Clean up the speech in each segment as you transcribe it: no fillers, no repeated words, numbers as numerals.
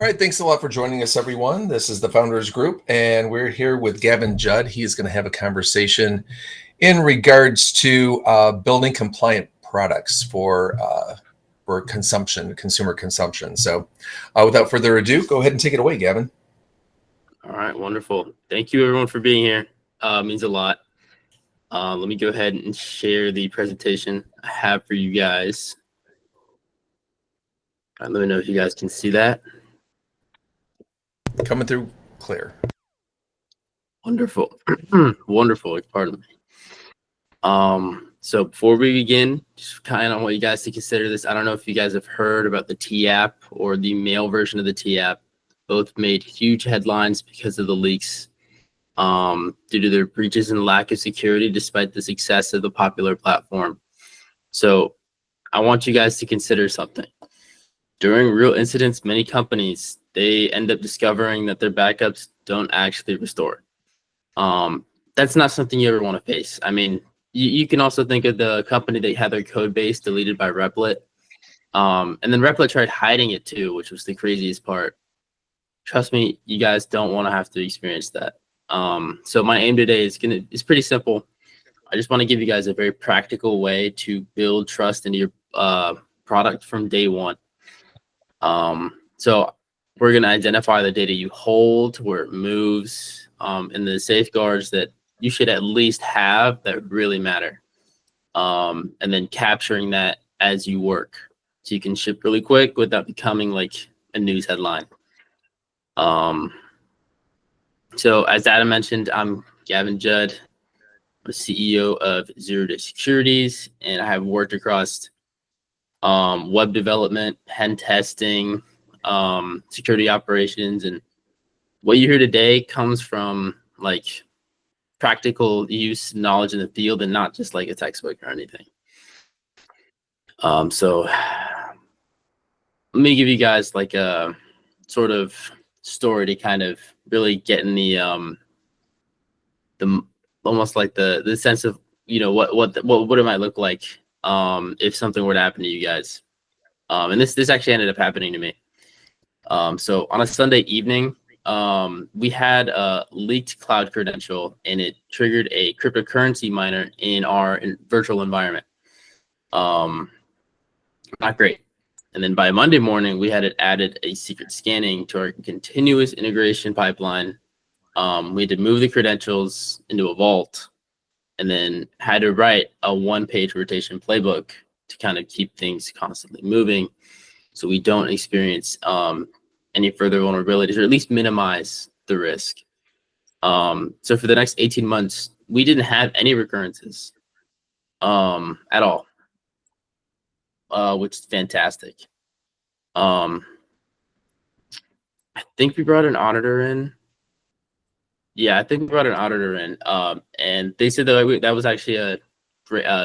All right, thanks a lot for joining us, everyone. This is the Founders Group, and we're here with Gavin Judd. He's going to have a conversation in regards to building compliant products for consumption, consumer consumption. So without further ado, go ahead and take it away, Gavin. All right, wonderful. Thank you, everyone, for being here. It means a lot. Let me go ahead and share the presentation I have for you guys. All right, let me know if you guys can see that. Coming through clear. Wonderful. Wonderful. Pardon me. So before we begin, just kind of want you guys to consider this. I don't know if you guys have heard about the T-app or the mail version of the T-app. Both made huge headlines because of the leaks due to their breaches and lack of security, despite the success of the popular platform. So I want you guys to consider something. During real incidents, many companies, they end up discovering that their backups don't actually restore. That's not something you ever want to face. I mean, you can also think of the company that had their code base deleted by Replit. And then Replit tried hiding it too, which was the craziest part. Trust me, you guys don't want to have to experience that. So my aim today is pretty simple. I just want to give you guys a very practical way to build trust into your product from day one. So we're going to identify the data you hold, where it moves, and the safeguards that you should at least have that really matter. And then capturing that as you work so you can ship really quick without becoming like a news headline. So as Adam mentioned, I'm Gavin Judd. I'm CEO of Zero Day Securities, and I have worked across web development, pen testing, security operations, and what you hear today comes from like practical use knowledge in the field and not just like a textbook or anything. So let me give you guys like a sort of story to kind of really get in the almost like the sense of, you know, what it might look like if something were to happen to you guys. And this actually ended up happening to me. So on a Sunday evening, we had a leaked cloud credential, and it triggered a cryptocurrency miner in our virtual environment. Not great. And then by Monday morning, we had it added a secret scanning to our continuous integration pipeline. We had to move the credentials into a vault, and then had to write a one-page rotation playbook to kind of keep things constantly moving so we don't experience any further vulnerabilities, or at least minimize the risk. So for the next 18 months, we didn't have any recurrences at all, which is fantastic. I think we brought an auditor in. Yeah, I think we brought an auditor in, and they said that was actually a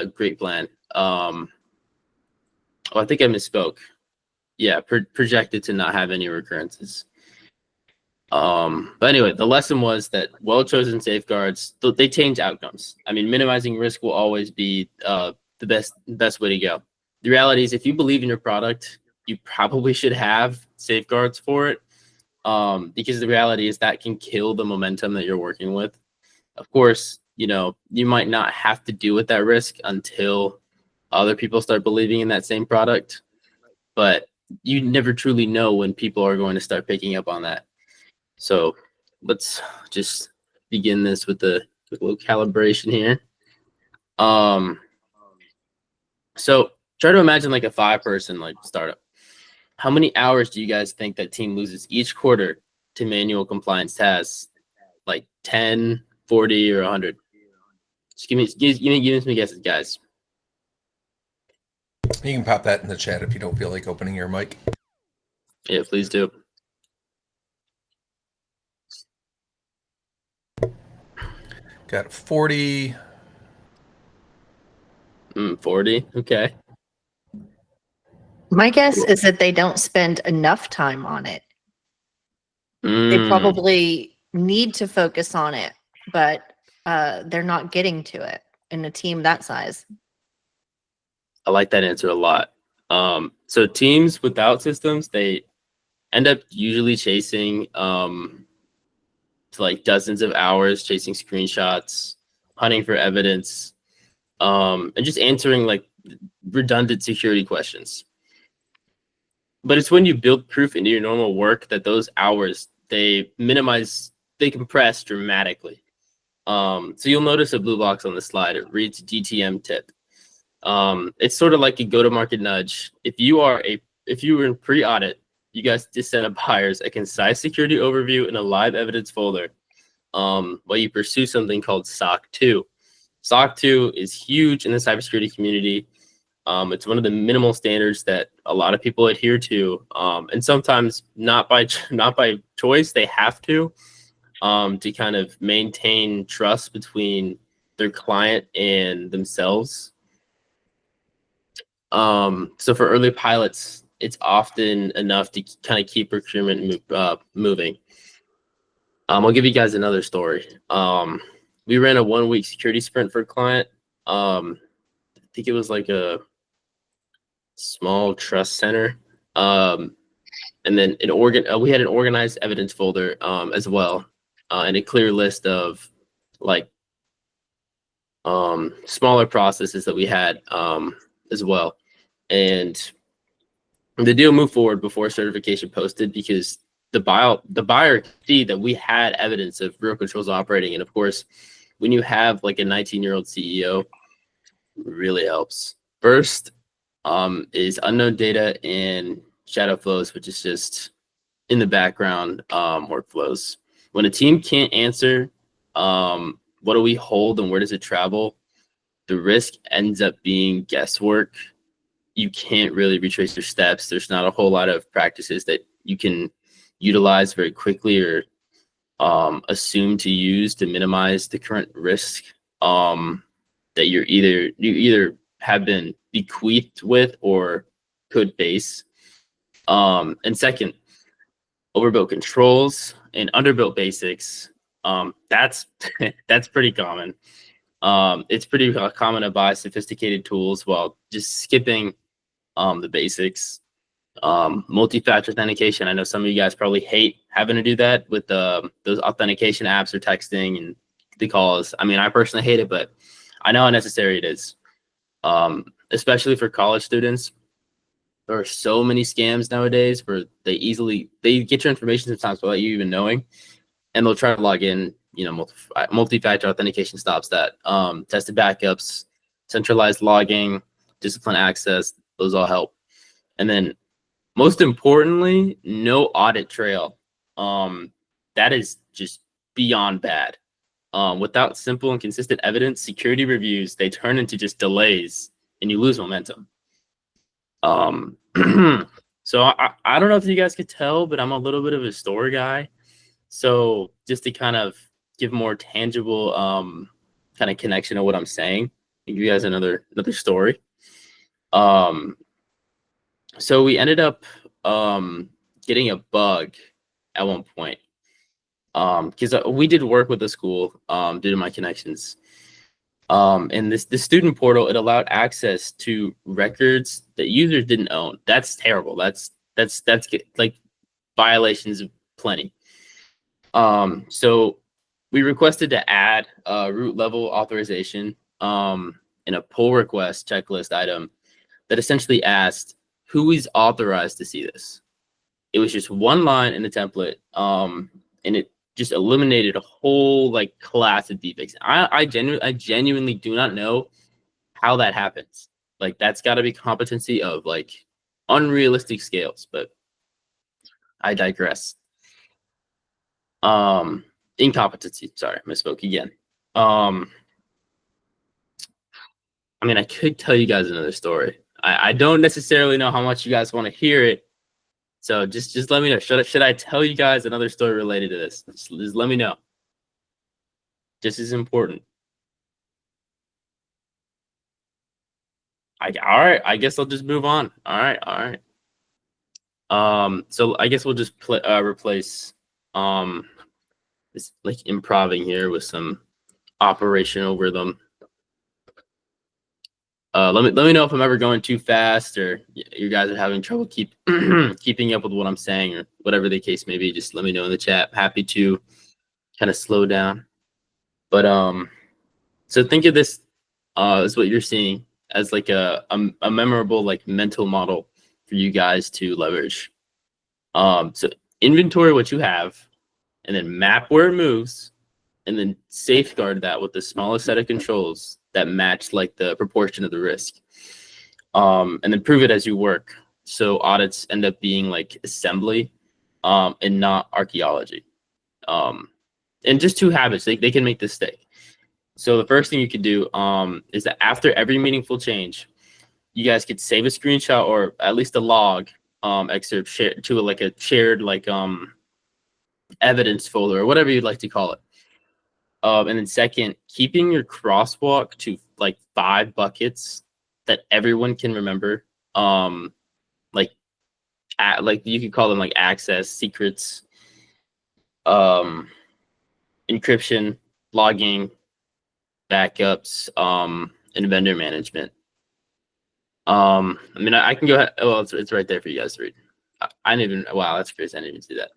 great plan. I think I misspoke. Yeah, projected to not have any recurrences. But anyway, the lesson was that well-chosen safeguards, they change outcomes. I mean, minimizing risk will always be the best way to go. The reality is, if you believe in your product, you probably should have safeguards for it, because the reality is that can kill the momentum that you're working with. Of course, you know, you might not have to deal with that risk until other people start believing in that same product, but you never truly know when people are going to start picking up on that. So let's just begin this with a little calibration here. So try to imagine like a 5-person like startup. How many hours do you guys think that team loses each quarter to manual compliance tasks? Like 10, 40, or 100? Just give me some guesses, guys. You can pop that in the chat if you don't feel like opening your mic. Yeah, please do. Got 40. 40. Okay. My guess is that they don't spend enough time on it. They probably need to focus on it, but they're not getting to it in a team that size. I like that answer a lot. So teams without systems, they end up usually chasing to like dozens of hours, chasing screenshots, hunting for evidence, and just answering like redundant security questions. But it's when you build proof into your normal work that those hours, they compress dramatically. So you'll notice a blue box on the slide. It reads GTM tip. It's sort of like a go-to-market nudge. If you were in pre-audit, you guys just send buyers a concise security overview in a live evidence folder while you pursue something called SOC 2. SOC 2 is huge in the cybersecurity community. It's one of the minimal standards that a lot of people adhere to, and sometimes not by choice. They have to kind of maintain trust between their client and themselves. So for early pilots, it's often enough to kind of keep procurement moving. I'll give you guys another story. We ran a 1-week security sprint for a client. I think it was like a small trust center. And then we had an organized evidence folder as well, and a clear list of like smaller processes that we had as well. And the deal moved forward before certification posted because the buyer could see that we had evidence of real controls operating. And of course, when you have like a 19-year-old CEO, it really helps. First is unknown data and shadow flows, which is just in the background workflows. When a team can't answer, what do we hold and where does it travel? The risk ends up being guesswork. You can't really retrace your steps. There's not a whole lot of practices that you can utilize very quickly or assume to use to minimize the current risk that you either have been bequeathed with or could face. And second, overbuilt controls and underbuilt basics. That's pretty common. It's pretty common to buy sophisticated tools while just skipping the basics. Multi-factor authentication. I know some of you guys probably hate having to do that with those authentication apps or texting and the calls. I mean, I personally hate it, but I know how necessary it is, especially for college students. There are so many scams nowadays where they get your information sometimes without you even knowing, and they'll try to log in. Multi-factor authentication stops that. Tested backups, centralized logging, disciplined access, those all help. And then most importantly, no audit trail. That is just beyond bad. Without simple and consistent evidence, security reviews, they turn into just delays and you lose momentum. So I don't know if you guys could tell, but I'm a little bit of a story guy. So just to kind of give more tangible kind of connection to what I'm saying, I'll give you guys another story. So we ended up getting a bug at one point because we did work with the school due to my connections. And the student portal, it allowed access to records that users didn't own. That's terrible. That's like violations of plenty. So we requested to add a root level authorization in a pull request checklist item that essentially asked who is authorized to see this. It was just one line in the template, and it just eliminated a whole like class of defects. I genuinely do not know how that happens. Like that's got to be competency of like unrealistic scales, but I digress. Incompetency. Sorry, misspoke again. I mean, I could tell you guys another story. I don't necessarily know how much you guys want to hear it. So just let me know. Should I tell you guys another story related to this? Just let me know. Just as important. All right. I guess I'll just move on. All right. So I guess we'll just replace this like improving here with some operational rhythm. Let me know if I'm ever going too fast or you guys are having trouble keeping up with what I'm saying or whatever the case may be. Just let me know in the chat. Happy to kind of slow down. But so think of this as what you're seeing as like a memorable like mental model for you guys to leverage. So inventory what you have, and then map where it moves, and then safeguard that with the smallest set of controls that match like the proportion of the risk. And then prove it as you work. So audits end up being like assembly and not archaeology. And just two habits, they can make this stick. So the first thing you could do is that after every meaningful change, you guys could save a screenshot or at least a log excerpt to like a shared like evidence folder or whatever you'd like to call it. And then second, keeping your crosswalk to like 5 buckets that everyone can remember. Like you could call them like access, secrets, encryption, logging, backups, and vendor management. I mean, I can go ahead. Well, it's right there for you guys to read. I didn't even. Wow, that's crazy. I didn't even see that.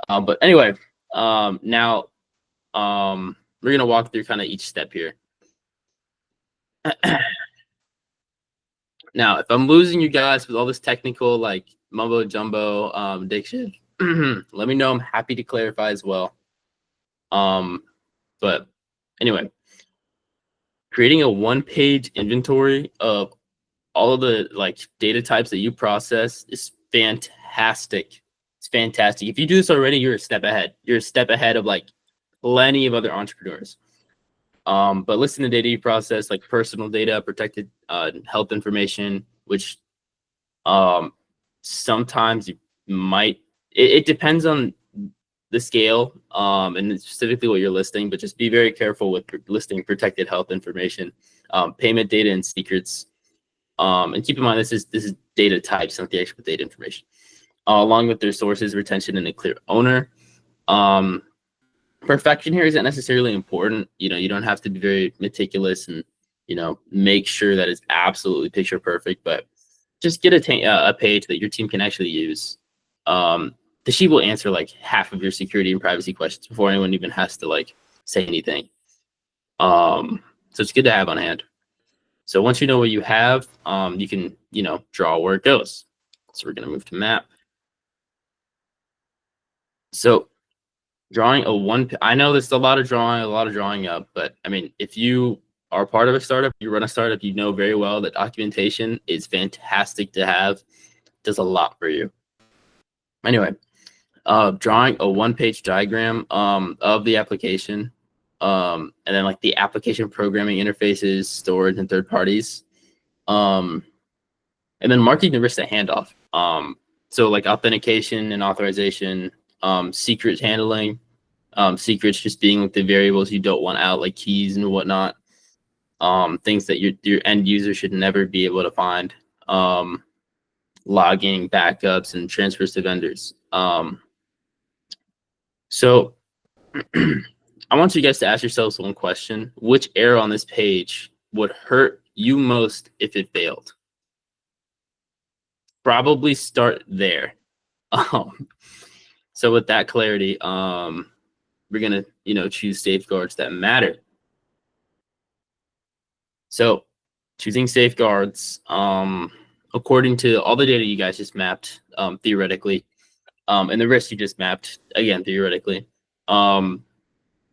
But anyway, now we're gonna walk through kind of each step here. Now, if I'm losing you guys with all this technical like mumbo jumbo diction, let me know. I'm happy to clarify as well. But anyway, creating a 1-page inventory of all of the like data types that you process is fantastic. It's fantastic. If you do this already, you're a step ahead. You're a step ahead of like plenty of other entrepreneurs. But listen to data you process, like personal data, protected health information, which sometimes you might, it depends on the scale and specifically what you're listing, but just be very careful with listing protected health information, payment data and secrets. And keep in mind, this is data types, not the actual data information, along with their sources, retention, and a clear owner. Perfection here isn't necessarily important. You know, you don't have to be very meticulous and, you know, make sure that it's absolutely picture perfect, but just get a page that your team can actually use. The sheet will answer like half of your security and privacy questions before anyone even has to like say anything. So it's good to have on hand. So once you know what you have, you can, you know, draw where it goes. So we're going to move to map. So drawing I know there's a lot of drawing up, but I mean, if you are part of a startup, you run a startup, you know very well that documentation is fantastic to have. It does a lot for you. Anyway, drawing a 1-page diagram of the application, and then like the application programming interfaces, storage, and third parties, and then marking the risk at handoff. So like authentication and authorization, secret handling, secrets just being like the variables you don't want out, like keys and whatnot, things that your end user should never be able to find, logging, backups, and transfers to vendors. So I want you guys to ask yourselves one question: which error on this page would hurt you most if it failed? Probably start there. So with that clarity, we're gonna, you know, choose safeguards that matter. So choosing safeguards, according to all the data you guys just mapped, theoretically, and the risk you just mapped, again, theoretically.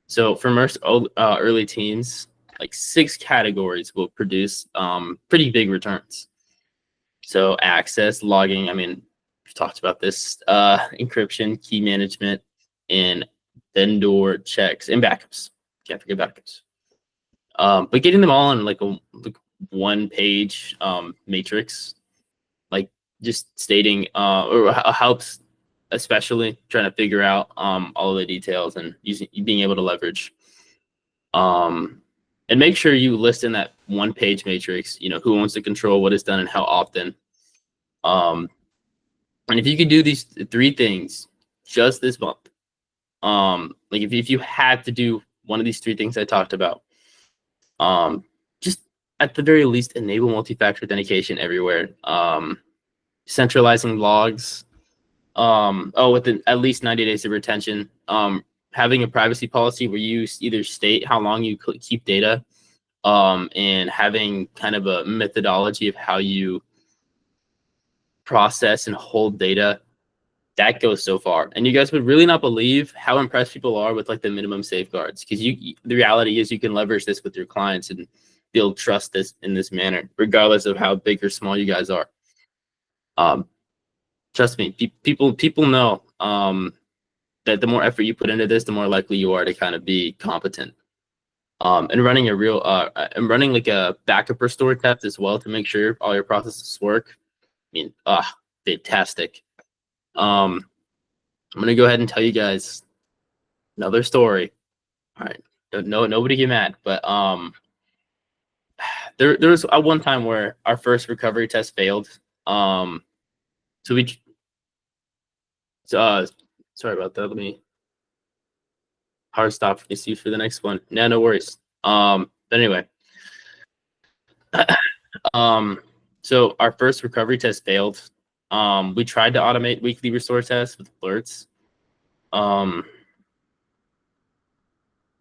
So for most early teams, like 6 categories will produce pretty big returns. So access, logging, I mean, we've talked about this, encryption, key management, and vendor checks and backups. Can't forget backups. But getting them all in like a 1-page matrix, like just stating or helps, especially trying to figure out all of the details and being able to leverage. And make sure you list in that 1-page matrix, you know, who owns the control, what is done, and how often. And if you could do these 3 things just this month, like if you had to do one of these 3 things I talked about, just at the very least, enable multi-factor authentication everywhere. Centralizing logs. Within at least 90 days of retention. Having a privacy policy where you either state how long you keep data, and having kind of a methodology of how you process and hold data. That goes so far. And you guys would really not believe how impressed people are with like the minimum safeguards, because the reality is you can leverage this with your clients and build trust this in this manner, regardless of how big or small you guys are. Trust me, people know that the more effort you put into this, the more likely you are to kind of be competent. And running running like a backup restore test as well to make sure all your processes work. I mean, fantastic. I'm gonna go ahead and tell you guys another story. All right, nobody get mad, but there was one time where our first recovery test failed. So we sorry about that. Let me hard stop issues for the next one. No worries. But anyway, so our first recovery test failed. We tried to automate weekly restore tests with alerts.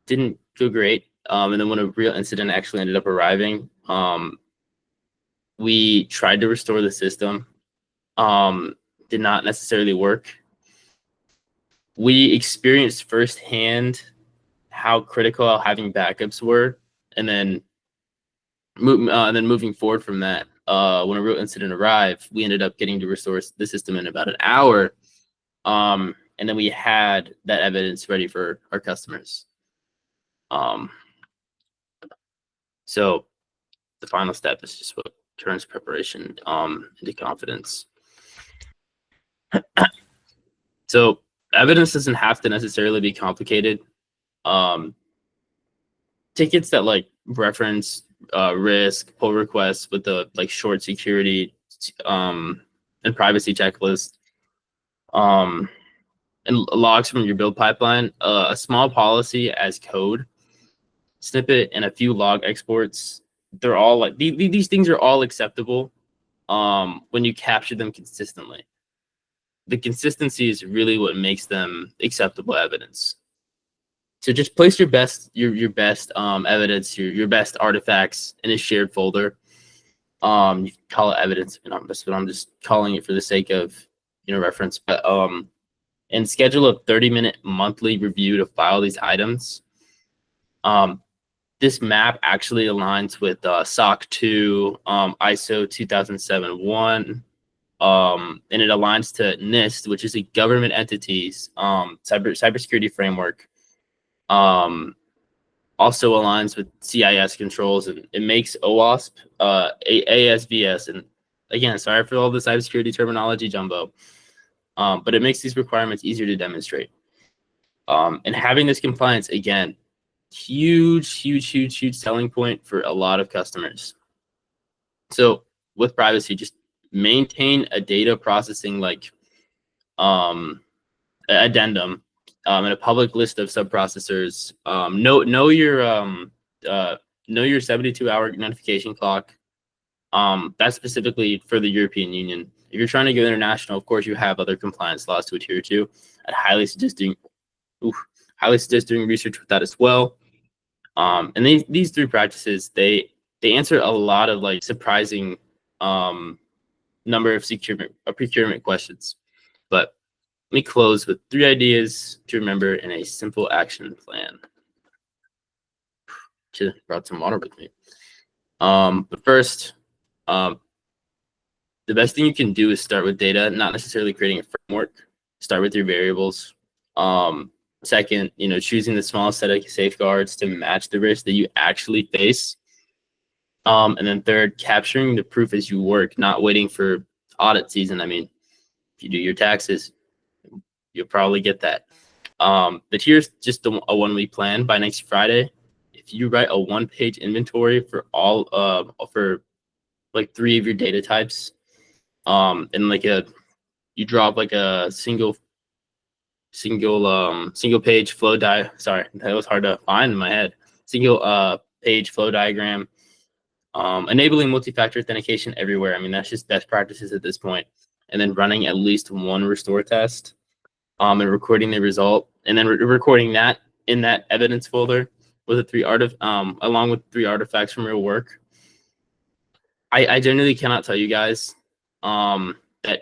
Didn't go great. And then when a real incident actually ended up arriving, we tried to restore the system. Did not necessarily work. We experienced firsthand how critical having backups were, and then moving forward from that, when a real incident arrived, we ended up getting to restore the system in about an hour, and then we had that evidence ready for our customers. So the final step is just what turns preparation into confidence. So evidence doesn't have to necessarily be complicated. Tickets that like reference risk, pull requests with the like short security and privacy checklist, and logs from your build pipeline, a small policy as code snippet, and a few log exports. They're all like these things are all acceptable when you capture them consistently. The consistency is really what makes them acceptable evidence. So just place your best evidence, your best artifacts in a shared folder. You can call it evidence, but I'm just calling it for the sake of reference. But and schedule a 30-minute monthly review to file these items. This map actually aligns with SOC 2, ISO 2007-1. And it aligns to NIST, which is a government entity's cybersecurity framework. Also aligns with CIS controls, and it makes OWASP, ASVS, and again, sorry for all the cybersecurity terminology jumbo, but it makes these requirements easier to demonstrate. And having this compliance, again, huge selling point for a lot of customers. So with privacy, just maintain a data processing like addendum and a public list of subprocessors. Know your 72-hour notification clock. That's specifically for the European Union. If you're trying to go international, of course, you have other compliance laws to adhere to. I'd highly suggest doing research with that as well. And these three practices, they answer a lot of like surprising number of procurement questions. But let me close with 3 ideas to remember in a simple action plan. Should have brought some water with me. But first, the best thing you can do is start with data, not necessarily creating a framework. Start with your variables. Second, choosing the smallest set of safeguards to match the risk that you actually face. And then third, capturing the proof as you work, not waiting for audit season. I mean, if you do your taxes, you'll probably get that. But here's just a 1-week plan. By next Friday, if you write a 1-page inventory for all for like 3 of your data types, and like you draw up like a single page flow sorry, that was hard to find in my head. Single page flow diagram. Enabling multi-factor authentication everywhere. I mean, that's just best practices at this point. And then running at least one restore test, and recording the result, and then recording that in that evidence folder with along with 3 artifacts from real work. I genuinely cannot tell you guys that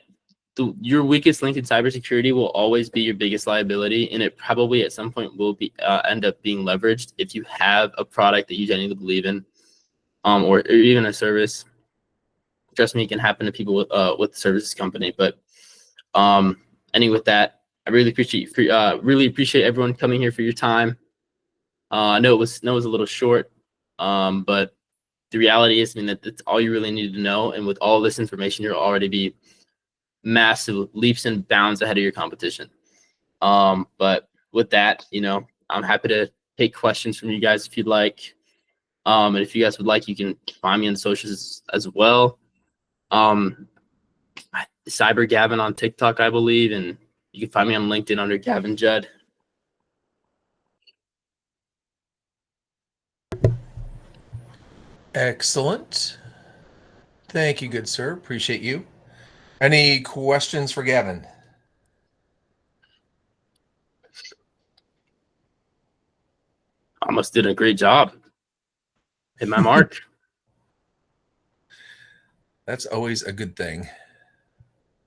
your weakest link in cybersecurity will always be your biggest liability, and it probably at some point will be end up being leveraged if you have a product that you genuinely believe in, or even a service. Trust me, it can happen to people with the services company. But ending with that, I really appreciate everyone coming here for your time. I know it was a little short, but the reality is, I mean, that's all you really need to know. And with all this information, you'll already be massive leaps and bounds ahead of your competition. But with that, I'm happy to take questions from you guys if you'd like. And if you guys would like, you can find me on socials as well. Cyber Gavin on TikTok, I believe, and you can find me on LinkedIn under Gavin Judd. Excellent. Thank you, good sir. Appreciate you. Any questions for Gavin? Almost did a great job. Hit my mark. That's always a good thing.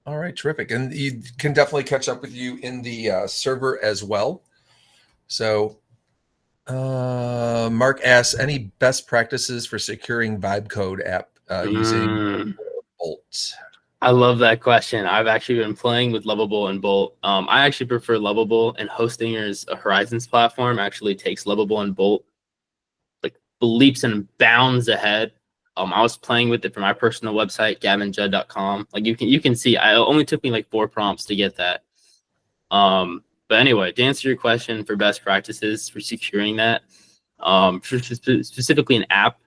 All right, terrific. And you can definitely catch up with you in the server as well. So Mark asks, any best practices for securing vibe code app using Bolt? I love that question. I've actually been playing with Lovable and Bolt. I actually prefer Lovable, and Hostinger's Horizons platform actually takes Lovable and Bolt like leaps and bounds ahead. I was playing with it for my personal website, gavinjudd.com. Like you can see, it only took me like 4 prompts to get that. But anyway, to answer your question for best practices for securing that, specifically an app,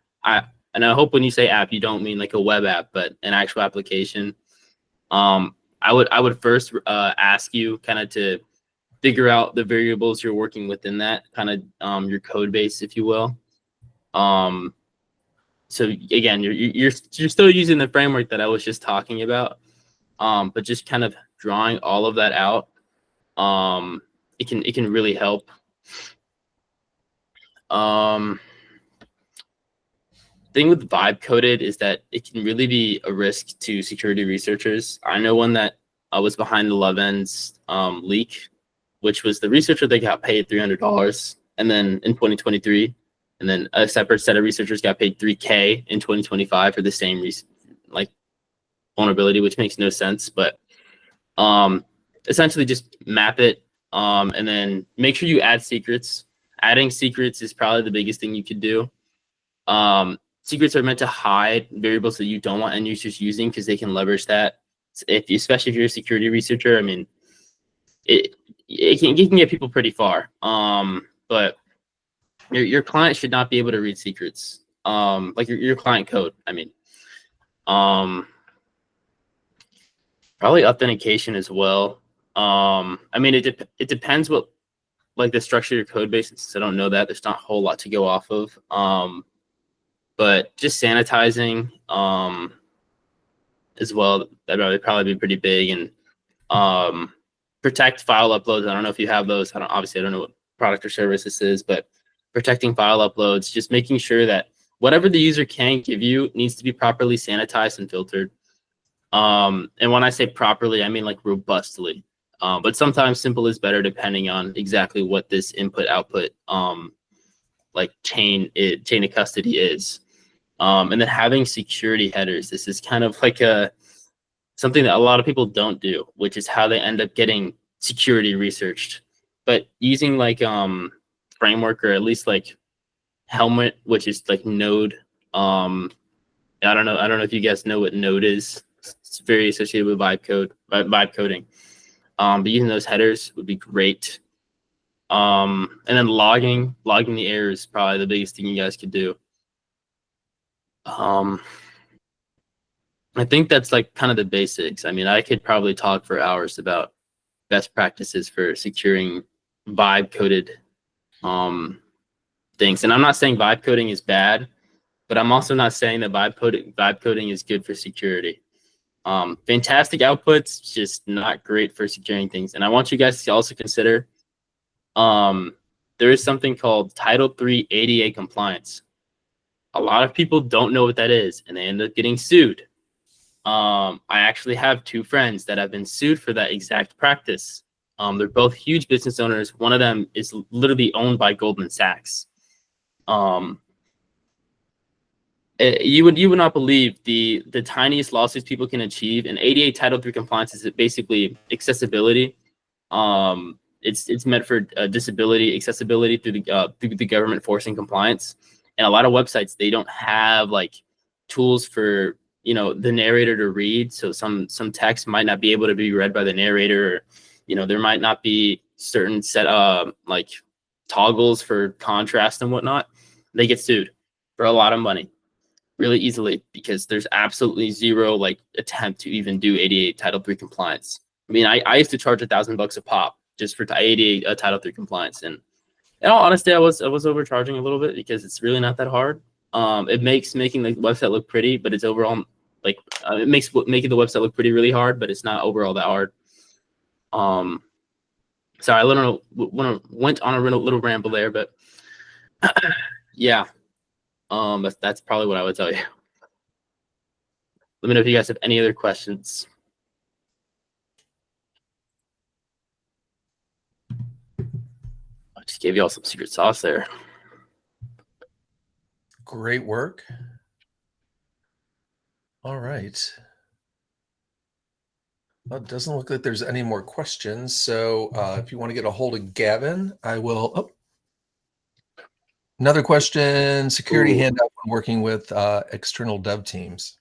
and I hope when you say app, you don't mean like a web app, but an actual application. I would first ask you kind of to figure out the variables you're working within that kind of your code base, if you will. So again, you're still using the framework that I was just talking about, but just kind of drawing all of that out. It can really help. Thing with vibe coded is that it can really be a risk to security researchers. I know one that was behind the Loven's leak, which was the researcher that got paid $300, and then in 2023, and then a separate set of researchers got paid $3K in 2025 for the same vulnerability, which makes no sense. But essentially, just map it, and then make sure you add secrets. Adding secrets is probably the biggest thing you could do. Secrets are meant to hide variables that you don't want end users using, because they can leverage that. Especially if you're a security researcher, I mean, it can get people pretty far. But your client should not be able to read secrets. Like your client code. I mean, probably authentication as well. I mean, it depends what like the structure of your code base. Since I don't know that, there's not a whole lot to go off of. But just sanitizing as well, that would probably be pretty big. And protect file uploads. I don't know if you have those. Obviously I don't know what product or service this is, but protecting file uploads, just making sure that whatever the user can give you needs to be properly sanitized and filtered. And when I say properly, I mean like robustly. But sometimes simple is better depending on exactly what this input output like chain of custody is. And then having security headers. This is kind of like something that a lot of people don't do, which is how they end up getting security researched. But using like framework, or at least like Helmet, which is like Node. I don't know if you guys know what Node is. It's very associated with vibe coding. But using those headers would be great. And then logging the errors is probably the biggest thing you guys could do. I think that's like kind of the basics. I mean, I could probably talk for hours about best practices for securing vibe coded things. And I'm not saying vibe coding is bad. but I'm also not saying that vibe coding is good for security. Fantastic outputs, just not great for securing things. And I want you guys to also consider there is something called Title III ADA compliance. A lot of people don't know what that is, and they end up getting sued. I actually have 2 friends that have been sued for that exact practice. They're both huge business owners. One of them is literally owned by Goldman Sachs. You would not believe the tiniest lawsuits people can achieve. And ADA Title III compliance is basically accessibility. It's meant for disability accessibility through the government forcing compliance. And a lot of websites, they don't have like tools for the narrator to read. So some text might not be able to be read by the narrator. Or, there might not be certain set like toggles for contrast and whatnot. They get sued for a lot of money really easily because there's absolutely zero like attempt to even do ADA Title III compliance. I mean, I used to charge $1,000 a pop just for ADA Title III compliance, and in all honesty, I was overcharging a little bit because it's really not that hard. It makes making the website look pretty, but it's overall like it makes making the website look pretty really hard, but it's not overall that hard. So I literally went on a little ramble there, but yeah. That's probably what I would tell you. Let me know if you guys have any other questions. I just gave you all some secret sauce there. Great work. All right. Well, it doesn't look like there's any more questions. So if you want to get a hold of Gavin, I will. Oh. Another question, security handout when working with external dev teams.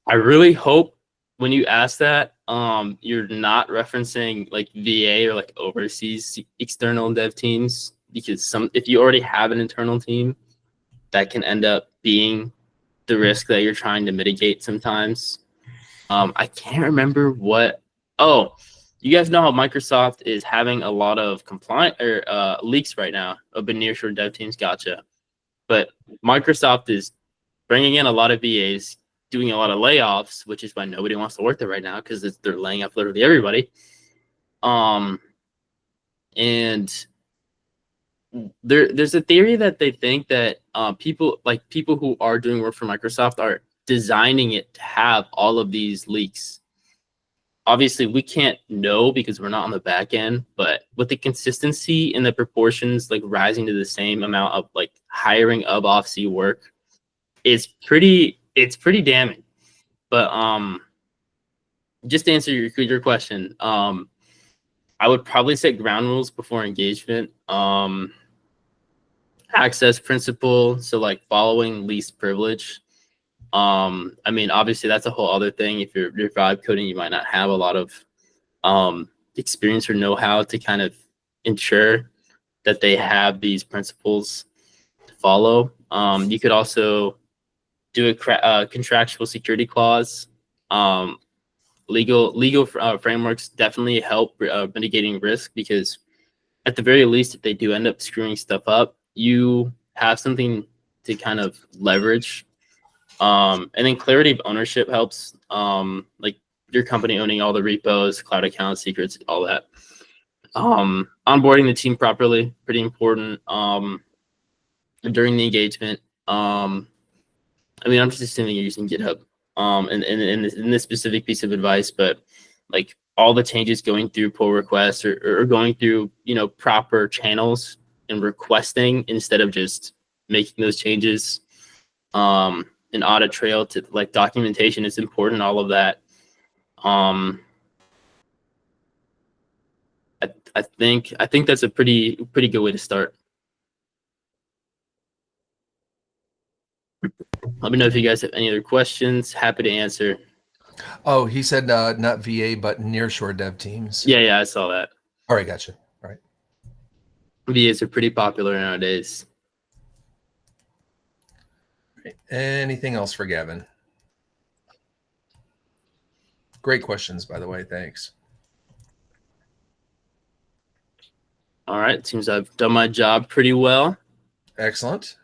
I really hope when you ask that, you're not referencing like VA or like overseas external dev teams, because if you already have an internal team, that can end up being the risk that you're trying to mitigate sometimes. I can't remember what. Oh, you guys know how Microsoft is having a lot of compliant or leaks right now of nearshore dev teams. Gotcha. But Microsoft is bringing in a lot of VAs, doing a lot of layoffs, which is why nobody wants to work there right now because they're laying off literally everybody. And there's a theory that they think that people who are doing work for Microsoft are designing it to have all of these leaks. Obviously, we can't know because we're not on the back end, but with the consistency and the proportions like rising to the same amount of like hiring of off-sea work, it's pretty damning. But just to answer your question, I would probably set ground rules before engagement. Access principle, so like following least privilege. I mean, obviously that's a whole other thing. If you're vibe coding, you might not have a lot of experience or know-how to kind of ensure that they have these principles to follow. You could also do a contractual security clause. Legal frameworks definitely help mitigating risk, because at the very least, if they do end up screwing stuff up, you have something to kind of leverage. And then clarity of ownership helps, like your company owning all the repos, cloud accounts, secrets, all that. Onboarding the team properly, pretty important. During the engagement, I mean, I'm just assuming you're using GitHub. In this specific piece of advice, but like all the changes going through pull requests or going through proper channels and requesting instead of just making those changes. An audit trail to like documentation is important, all of that. I think that's a pretty good way to start. Let me know if you guys have any other questions. Happy to answer. Oh, he said not VA, but nearshore dev teams. Yeah, I saw that. All right, gotcha. All right. VAs are pretty popular nowadays. Anything else for Gavin? Great questions, by the way. Thanks. All right. Seems I've done my job pretty well. Excellent.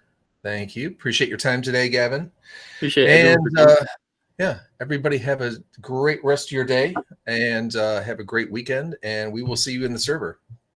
Thank you. Appreciate your time today, Gavin. Appreciate And everyone. yeah, everybody have a great rest of your day and have a great weekend. And we will see you in the server.